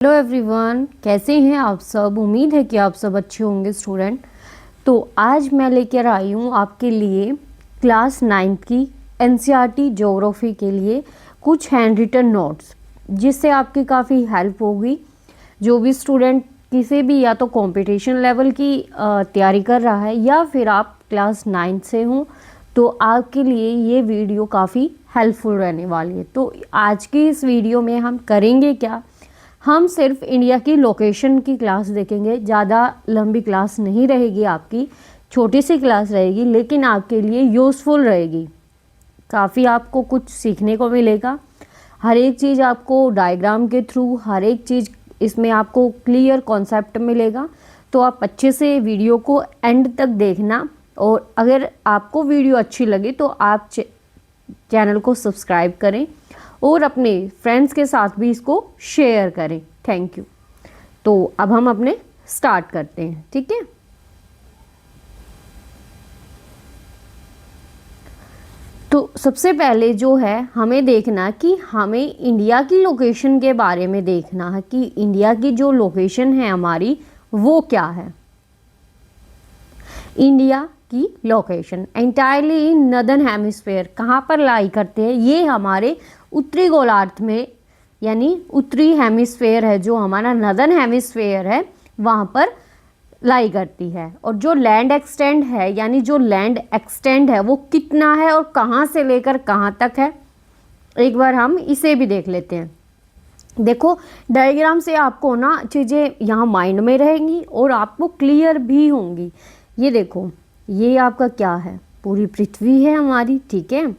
Hello everyone, कैसे हैं आप सब। उम्मीद है कि आप सब अच्छे होंगे स्टूडेंट। तो आज मैं लेकर आई हूँ आपके लिए क्लास 9th की एनसीईआरटी ज्योग्राफी के लिए कुछ हैंड रिटन नोट्स, जिससे आपकी काफ़ी हेल्प होगी। जो भी स्टूडेंट किसी भी या तो कंपटीशन लेवल की तैयारी कर रहा है या फिर आप क्लास 9th से हों, तो आपके लिए ये वीडियो काफ़ी हेल्पफुल रहने वाली है। तो आज की इस वीडियो में हम करेंगे क्या, हम सिर्फ इंडिया की लोकेशन की क्लास देखेंगे। ज़्यादा लंबी क्लास नहीं रहेगी, आपकी छोटी सी क्लास रहेगी, लेकिन आपके लिए यूज़फुल रहेगी। काफ़ी आपको कुछ सीखने को मिलेगा। हर एक चीज़ आपको डायग्राम के थ्रू, हर एक चीज़ इसमें आपको क्लियर कॉन्सेप्ट मिलेगा। तो आप अच्छे से वीडियो को एंड तक देखना, और अगर आपको वीडियो अच्छी लगे तो आप चैनल को सब्सक्राइब करें और अपने फ्रेंड्स के साथ भी इसको शेयर करें। Thank you. तो अब हम अपने स्टार्ट करते हैं, ठीक है। तो सबसे पहले जो है हमें देखना कि हमें इंडिया की लोकेशन के बारे में देखना है कि इंडिया की जो लोकेशन है हमारी वो क्या है। इंडिया की लोकेशन एंटायरली इन नदर्न हेमिस्फीयर कहाँ पर लाई करते हैं, ये हमारे उत्तरी गोलार्ध में, यानी उत्तरी हेमिस्फीयर है जो हमारा नदर्न हेमिस्फीयर है, वहाँ पर लाई करती है। और जो लैंड एक्सटेंड है, यानी जो लैंड एक्सटेंड है वो कितना है और कहाँ से लेकर कहाँ तक है, एक बार हम इसे भी देख लेते हैं। देखो डायग्राम से आपको ना चीज़ें यहाँ माइंड में रहेंगी और आपको क्लियर भी होंगी। ये देखो, ये आपका क्या है, पूरी पृथ्वी है हमारी, ठीक है।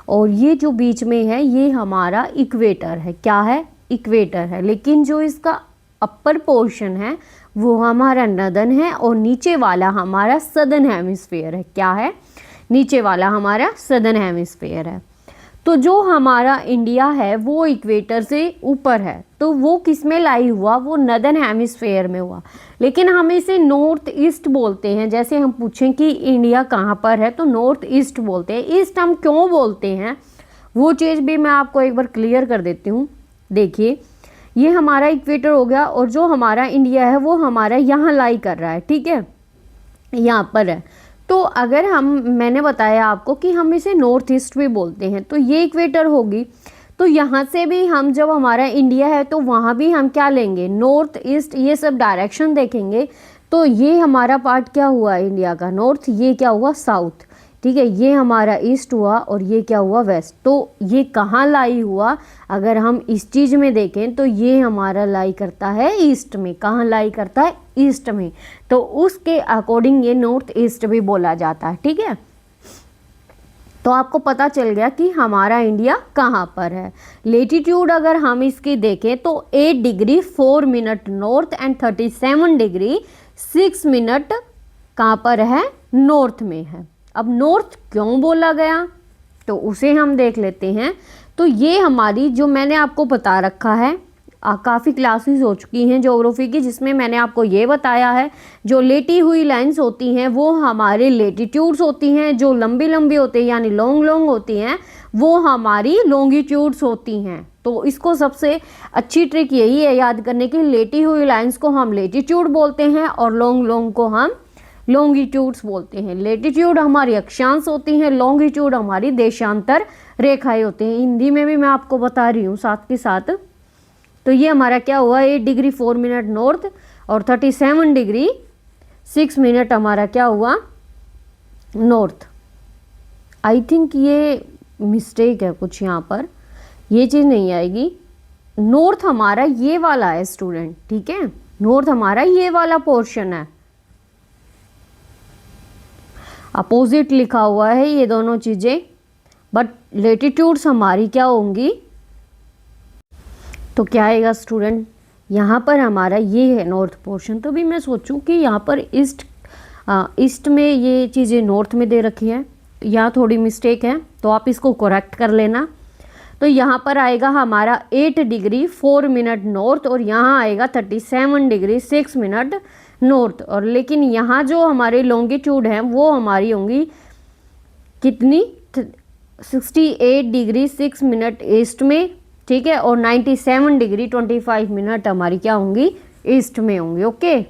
और ये जो बीच में है ये हमारा इक्वेटर है। क्या है? इक्वेटर है। लेकिन जो इसका अपर पोर्शन है वो हमारा नदर्न है और नीचे वाला हमारा सदर्न हेमिस्फीयर है। क्या है? नीचे वाला हमारा सदर्न हेमिस्फीयर है। तो जो हमारा इंडिया है वो इक्वेटर से ऊपर है, तो वो किस में लाई हुआ, वो नदर्न हेमिस्फीयर में हुआ। लेकिन हम इसे नॉर्थ ईस्ट बोलते हैं। जैसे हम पूछें कि इंडिया कहाँ पर है तो नॉर्थ ईस्ट बोलते हैं। ईस्ट हम क्यों बोलते हैं वो चीज़ भी मैं आपको एक बार क्लियर कर देती हूँ। देखिए, ये हमारा इक्वेटर हो गया और जो हमारा इंडिया है वो हमारा यहाँ लाई कर रहा है, ठीक है, यहाँ पर है। तो अगर मैंने बताया आपको कि हम इसे नॉर्थ ईस्ट भी बोलते हैं, तो ये इक्वेटर होगी। तो यहाँ से भी हम, जब हमारा इंडिया है तो वहाँ भी हम क्या लेंगे, नॉर्थ ईस्ट, ये सब डायरेक्शन देखेंगे। तो ये हमारा पार्ट क्या हुआ इंडिया का, नॉर्थ, ये क्या हुआ साउथ, ठीक है, ये हमारा ईस्ट हुआ और ये क्या हुआ वेस्ट। तो ये कहाँ लाई हुआ, अगर हम इस चीज़ में देखें तो ये हमारा लाई करता है ईस्ट में। कहाँ लाई करता है? ईस्ट में। तो उसके अकॉर्डिंग ये नॉर्थ ईस्ट भी बोला जाता है, ठीक है। तो आपको पता चल गया कि हमारा इंडिया कहाँ पर है। लेटीट्यूड अगर हम इसकी देखें तो 8 degree 4 minute north and 37 degree 6 minute कहाँ पर है, नॉर्थ में है। अब नॉर्थ क्यों बोला गया तो उसे हम देख लेते हैं। तो ये हमारी, जो मैंने आपको बता रखा है, काफ़ी क्लासेस हो चुकी हैं ज्योग्राफी की जिसमें मैंने आपको ये बताया है, जो लेटी हुई लाइंस होती हैं वो हमारे लेटीट्यूड्स होती हैं, जो लंबी लंबी होती हैं यानी लॉन्ग लॉन्ग होती हैं वो हमारी लॉन्गिट्यूड्स होती हैं। तो इसको सबसे अच्छी ट्रिक यही है याद करने की, लेटी हुई लाइंस को हम लेटीट्यूड बोलते हैं और लॉन्ग लॉन्ग को हम लॉन्गिट्यूड्स बोलते हैं। लेटीट्यूड हमारी अक्षांश होती हैं, लॉन्गिट्यूड हमारी देशांतर रेखाएं होती हैं। हिंदी में भी मैं आपको बता रही हूँ साथ के साथ। तो ये हमारा क्या हुआ, 8 डिग्री 4 मिनट नॉर्थ और 37 डिग्री 6 मिनट हमारा क्या हुआ, नॉर्थ। आई थिंक ये मिस्टेक है कुछ, यहाँ पर ये चीज़ नहीं आएगी। नॉर्थ हमारा ये वाला है स्टूडेंट, ठीक है, नॉर्थ हमारा ये वाला पोर्शन है। अपोजिट लिखा हुआ है ये दोनों चीज़ें, बट लेटीट्यूड्स हमारी क्या होंगी, तो क्या आएगा स्टूडेंट, यहाँ पर हमारा ये है नॉर्थ पोर्शन। तो भी मैं सोचूं कि यहाँ पर ईस्ट में ये चीज़ें नॉर्थ में दे रखी हैं, यहाँ थोड़ी मिस्टेक है तो आप इसको करेक्ट कर लेना। तो यहाँ पर आएगा हमारा 8 डिग्री 4 मिनट नॉर्थ और यहाँ आएगा 37 डिग्री 6 मिनट नॉर्थ। और लेकिन यहाँ जो हमारे लॉन्गिट्यूड हैं वो हमारी होंगी कितनी, 68 डिग्री 6 मिनट ईस्ट में ठीक है, और 97 डिग्री 25 मिनट हमारी क्या होंगी, ईस्ट में होंगी। ओके,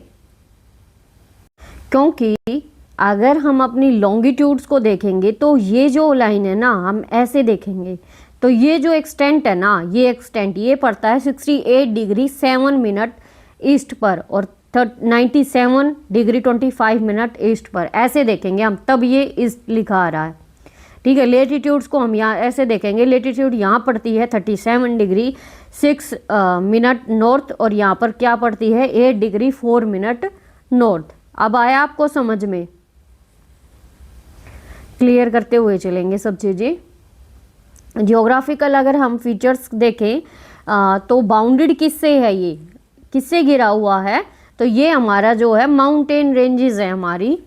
क्योंकि अगर हम अपनी लॉन्गिट्यूड्स को देखेंगे तो ये जो लाइन है ना, हम ऐसे देखेंगे तो ये जो एक्सटेंट है ना, ये एक्सटेंट ये पड़ता है 68 डिग्री 7 मिनट ईस्ट पर और 97 डिग्री 25 मिनट ईस्ट पर, ऐसे देखेंगे हम, तब ये ईस्ट लिखा आ रहा है। ठीक है, लेटीट्यूड्स को हम यहाँ ऐसे देखेंगे, लेटीट्यूड यहाँ पड़ती है 37 डिग्री 6 मिनट नॉर्थ और यहाँ पर क्या पड़ती है 8 डिग्री 4 मिनट नॉर्थ। अब आया आपको समझ में? क्लियर करते हुए चलेंगे सब चीज़ें। जियोग्राफिकल अगर हम फीचर्स देखें तो बाउंडेड किससे है, ये किससे घिरा हुआ है, तो ये हमारा जो है माउंटेन रेंजेस है हमारी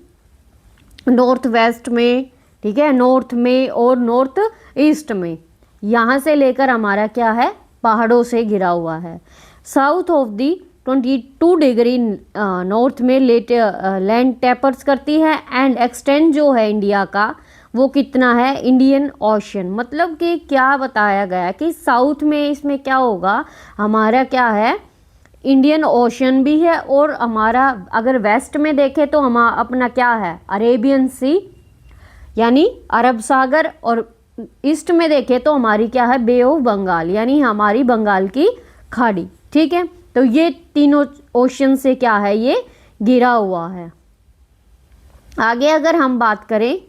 नॉर्थ वेस्ट में, ठीक है, नॉर्थ में और नॉर्थ ईस्ट में, यहाँ से लेकर हमारा क्या है पहाड़ों से घिरा हुआ है। South of the 22 degree north में लैंड टेपर्स करती है एंड एक्सटेंड जो है इंडिया का वो कितना है, इंडियन ओशन। मतलब कि क्या बताया गया कि साउथ में इसमें क्या होगा, हमारा क्या है इंडियन ओशन भी है और हमारा अगर वेस्ट में देखें तो हम अपना क्या है अरेबियन सी यानी अरब सागर, और ईस्ट में देखें तो हमारी क्या है बे ऑफ बंगाल यानी हमारी बंगाल की खाड़ी। ठीक है, तो ये तीनों ओशन से क्या है ये घिरा हुआ है। आगे अगर हम बात करें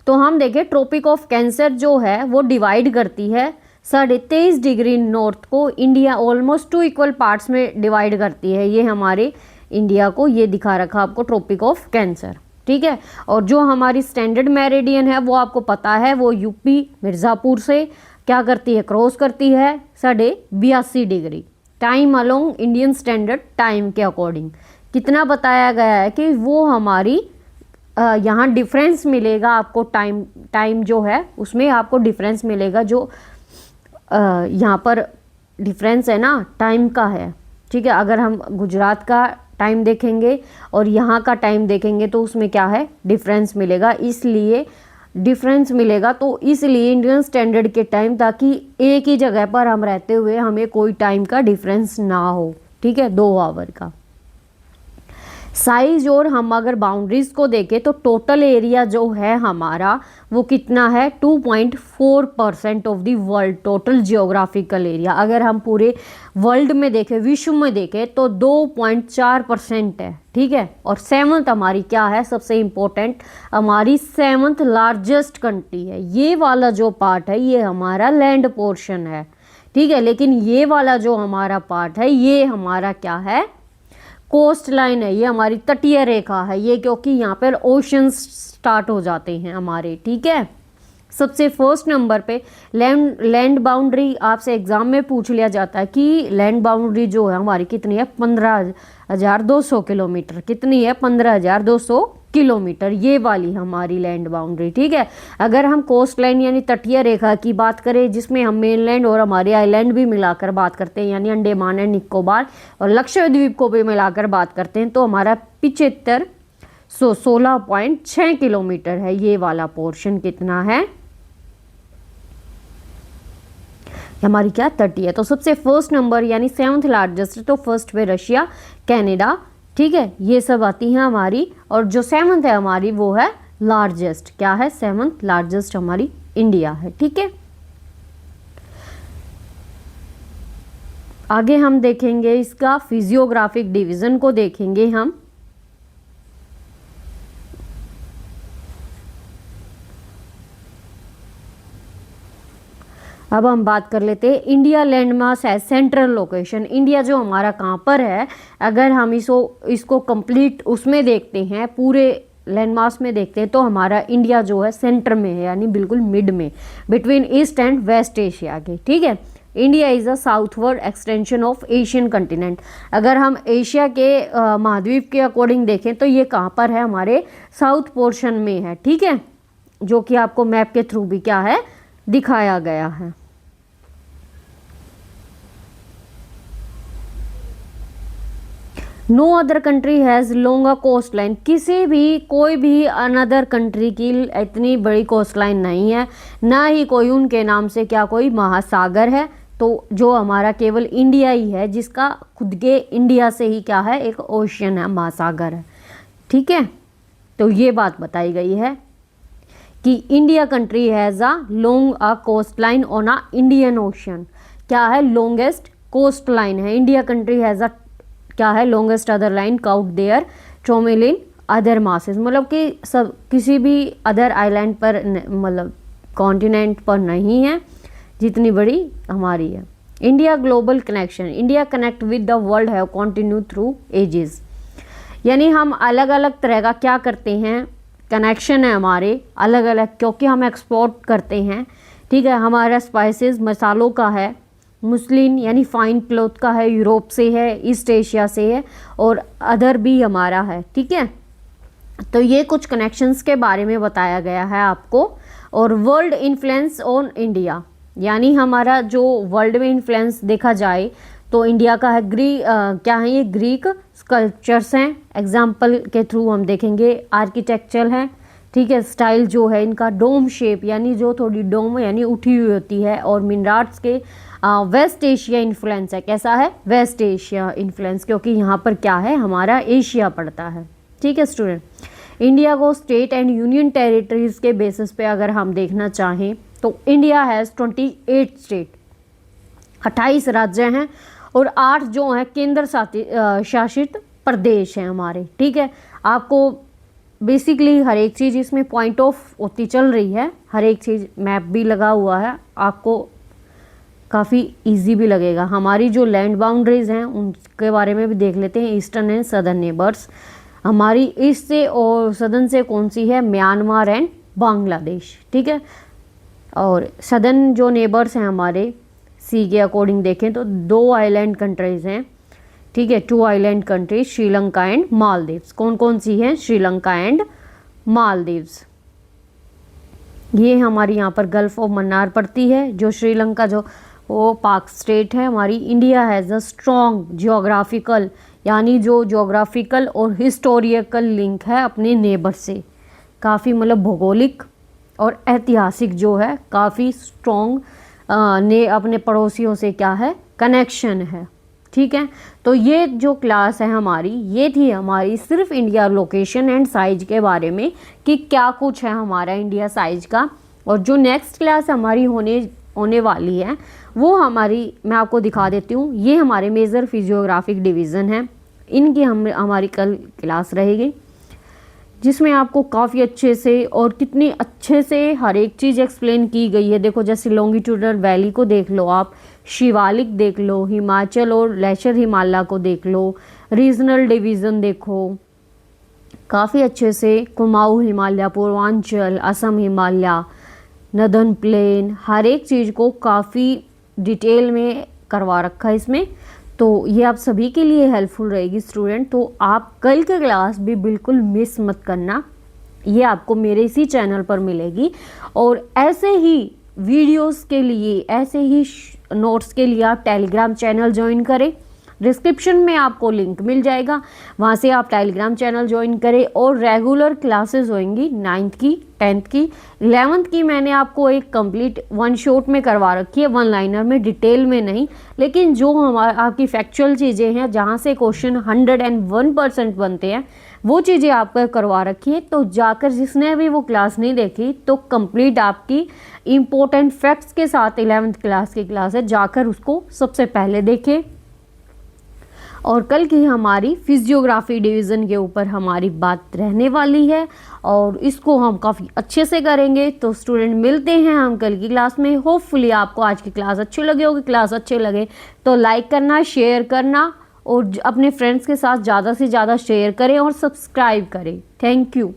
तो हम देखें ट्रॉपिक ऑफ कैंसर जो है वो डिवाइड करती है 23.5 डिग्री नॉर्थ को, इंडिया ऑलमोस्ट 2 इक्वल पार्ट्स में डिवाइड करती है ये हमारे इंडिया को, ये दिखा रखा आपको ट्रॉपिक ऑफ कैंसर। ठीक है, और जो हमारी स्टैंडर्ड मेरिडियन है वो आपको पता है वो यूपी मिर्ज़ापुर से क्या करती है क्रॉस करती है 82.5 degree time along Indian standard time के अकॉर्डिंग। कितना बताया गया है कि वो हमारी यहाँ डिफरेंस मिलेगा आपको, टाइम जो है उसमें आपको डिफरेंस मिलेगा, जो यहाँ पर डिफरेंस है ना टाइम का है। ठीक है, अगर हम गुजरात का टाइम देखेंगे और यहाँ का टाइम देखेंगे तो उसमें क्या है डिफरेंस मिलेगा, इसलिए डिफरेंस मिलेगा तो इसलिए इंडियन स्टैंडर्ड के टाइम, ताकि एक ही जगह पर हम रहते हुए हमें कोई टाइम का डिफरेंस ना हो। ठीक है, 2 आवर का साइज। और हम अगर बाउंड्रीज को देखें तो टोटल एरिया जो है हमारा वो कितना है 2.4% of the world total geographical area. अगर हम पूरे वर्ल्ड में देखें, विश्व में देखें तो 2.4% है। ठीक है, और 7th हमारी क्या है सबसे इम्पोर्टेंट, हमारी 7th लार्जेस्ट कंट्री है। ये वाला जो पार्ट है ये हमारा लैंड पोर्शन है। ठीक है, लेकिन ये वाला जो हमारा पार्ट है ये हमारा क्या है कोस्ट लाइन है, ये हमारी तटीय रेखा है ये, क्योंकि यहाँ पर ओशंस स्टार्ट हो जाते हैं हमारे। ठीक है, सबसे फर्स्ट नंबर पे लैंड बाउंड्री आपसे एग्जाम में पूछ लिया जाता है कि लैंड बाउंड्री जो है हमारी कितनी है 15,200 किलोमीटर। कितनी है 15,200 किलोमीटर, ये वाली हमारी लैंड बाउंड्री। ठीक है, अगर हम कोस्ट लाइन यानी तटीय रेखा की बात करें जिसमें हम मेनलैंड और हमारे आइलैंड भी मिलाकर बात करते हैं यानी अंडमान एंड निकोबार और लक्षद्वीप को भी मिलाकर बात करते हैं, तो हमारा 16.6 किलोमीटर है ये वाला पोर्शन। कितना है हमारी क्या तटीय। तो सबसे फर्स्ट नंबर यानी 7th लार्जेस्ट, तो फर्स्ट पे रशिया, कनाडा, ठीक है, ये सब आती हैं हमारी, और जो 7th है हमारी वो है लार्जेस्ट। क्या है 7th लार्जेस्ट हमारी इंडिया है। ठीक है, आगे हम देखेंगे इसका फिजियोग्राफिक डिवीजन को देखेंगे हम। अब हम बात कर लेते हैं इंडिया लैंड मास है सेंट्रल लोकेशन। इंडिया जो हमारा कहाँ पर है, अगर हम इसको कंप्लीट उसमें देखते हैं पूरे लैंड मास में देखते हैं तो हमारा इंडिया जो है सेंटर में है यानी बिल्कुल मिड में, between east and west Asia के। ठीक है, India is a southward extension of Asian continent. अगर हम एशिया के महाद्वीप के अकॉर्डिंग देखें तो ये कहाँ पर है हमारे साउथ पोर्शन में है। ठीक है, जो कि आपको मैप के थ्रू भी क्या है दिखाया गया है। No other country has longer coast line. कोई भी अनदर कंट्री की इतनी बड़ी कोस्ट लाइन नहीं है, ना ही कोई उनके नाम से क्या कोई महासागर है। तो जो हमारा केवल इंडिया ही है जिसका खुद के इंडिया से ही क्या है, एक ओशियन है, महासागर है। ठीक है, तो ये बात बताई गई है कि India country has a long a coastline on a Indian ocean. क्या है, लॉन्गेस्ट कोस्ट लाइन है। इंडिया कंट्री हैज़ अ क्या है, लॉन्गेस्ट अदर लाइन काउट देयर ट्रोमिल इन अदर मासेस, मतलब कि सब किसी भी अदर आइलैंड पर मतलब कॉन्टिनेंट पर नहीं है जितनी बड़ी हमारी है। India global connection, India connect with the world have continue through ages, यानी हम अलग अलग तरह का क्या करते हैं, कनेक्शन है हमारे अलग अलग, क्योंकि हम एक्सपोर्ट करते हैं। ठीक है, हमारा स्पाइसेस मसालों का है, मुस्लिन यानी फाइन क्लॉथ का है, यूरोप से है, ईस्ट एशिया से है, और अदर भी हमारा है। ठीक है, तो ये कुछ कनेक्शंस के बारे में बताया गया है आपको। और वर्ल्ड इन्फ्लुएंस ऑन इंडिया, यानी हमारा जो वर्ल्ड में इन्फ्लुएंस देखा जाए तो इंडिया का है क्या है, ये ग्रीक स्कल्पचर्स हैं, एग्जाम्पल के थ्रू हम देखेंगे। आर्किटेक्चरल है, ठीक है, स्टाइल जो है इनका डोम शेप, यानी जो थोड़ी डोम यानी उठी हुई होती है। और मिनराट्स के वेस्ट एशिया इन्फ्लुएंस है, कैसा है, वेस्ट एशिया इन्फ्लुएंस, क्योंकि यहाँ पर क्या है, हमारा एशिया पड़ता है। ठीक है स्टूडेंट, इंडिया को स्टेट एंड यूनियन टेरिटरीज के बेसिस पे अगर हम देखना चाहें तो इंडिया हैज़ 28 स्टेट, 28 राज्य हैं, और 8 जो हैं केंद्र शासित प्रदेश हैं हमारे। ठीक है, आपको बेसिकली हर एक चीज़ इसमें पॉइंट ऑफ होती चल रही है, हर एक चीज़ मैप भी लगा हुआ है, आपको काफ़ी इजी भी लगेगा। हमारी जो लैंड बाउंड्रीज हैं उनके बारे में भी देख लेते हैं। ईस्टर्न एंड सदर्न नेबर्स, हमारी ईस्ट से और सदर्न से कौन सी है, म्यांमार एंड बांग्लादेश। ठीक है, और सदर्न जो नेबर्स हैं हमारे सी के अकॉर्डिंग देखें तो 2 आइलैंड कंट्रीज़ हैं। ठीक है, 2 island countries, Sri Lanka and Maldives. कौन कौन सी हैं, श्रीलंका एंड मालदीव्स। ये हमारी यहाँ पर गल्फ ऑफ मन्नार पड़ती है, जो श्रीलंका जो वो पाक स्टेट है हमारी। India has a strong geographical, यानी जो जियोग्राफिकल और हिस्टोरिकल लिंक है अपने नेबर से, काफ़ी मतलब भौगोलिक और ऐतिहासिक जो है काफ़ी स्ट्रॉन्ग ने अपने पड़ोसियों से क्या है, कनेक्शन है। ठीक है, तो ये जो क्लास है हमारी, ये थी हमारी सिर्फ इंडिया लोकेशन एंड साइज के बारे में कि क्या कुछ है हमारा इंडिया साइज का। और जो नेक्स्ट क्लास हमारी होने वाली है वो हमारी, मैं आपको दिखा देती हूँ, ये हमारे मेजर फिजियोग्राफिक डिवीज़न है, इनकी हमारी कल क्लास रहेगी, जिसमें आपको काफ़ी अच्छे से और कितनी अच्छे से हर एक चीज़ एक्सप्लेन की गई है। देखो, जैसे लॉन्गिट्यूडल वैली को देख लो आप, शिवालिक देख लो, हिमाचल और लेशर हिमालय को देख लो, रीजनल डिवीज़न देखो काफ़ी अच्छे से, कुमाऊं हिमालय, पूर्वांचल, असम हिमालय, नदर्न प्लेन, हर एक चीज़ को काफ़ी डिटेल में करवा रखा है इसमें। तो ये आप सभी के लिए हेल्पफुल रहेगी स्टूडेंट। तो आप कल की क्लास भी बिल्कुल मिस मत करना, ये आपको मेरे इसी चैनल पर मिलेगी। और ऐसे ही वीडियोस के लिए, ऐसे ही नोट्स के लिए आप टेलीग्राम चैनल ज्वाइन करें, डिस्क्रिप्शन में आपको लिंक मिल जाएगा, वहाँ से आप टेलीग्राम चैनल ज्वाइन करें। और रेगुलर क्लासेस होंगी 9th की, 10th की, 11th की मैंने आपको एक कंप्लीट 1 शॉट में करवा रखी है, 1 लाइनर में, डिटेल में नहीं, लेकिन जो हमारा आपकी फैक्चुअल चीज़ें हैं जहाँ से क्वेश्चन 101% बनते हैं वो चीज़ें आपको करवा रखी है। तो जाकर जिसने भी वो क्लास नहीं देखी तो कंप्लीट आपकी इम्पोर्टेंट फैक्ट्स के साथ 11th क्लास की क्लास है, जाकर उसको सबसे पहले देखें। और कल की हमारी फिजियोग्राफी डिवीज़न के ऊपर हमारी बात रहने वाली है और इसको हम काफ़ी अच्छे से करेंगे। तो स्टूडेंट मिलते हैं हम कल की क्लास में। होपफुली आपको आज की क्लास अच्छी लगी होगी। क्लास अच्छे लगे तो लाइक करना, शेयर करना और अपने फ्रेंड्स के साथ ज़्यादा से ज़्यादा शेयर करें और सब्सक्राइब करें। Thank you.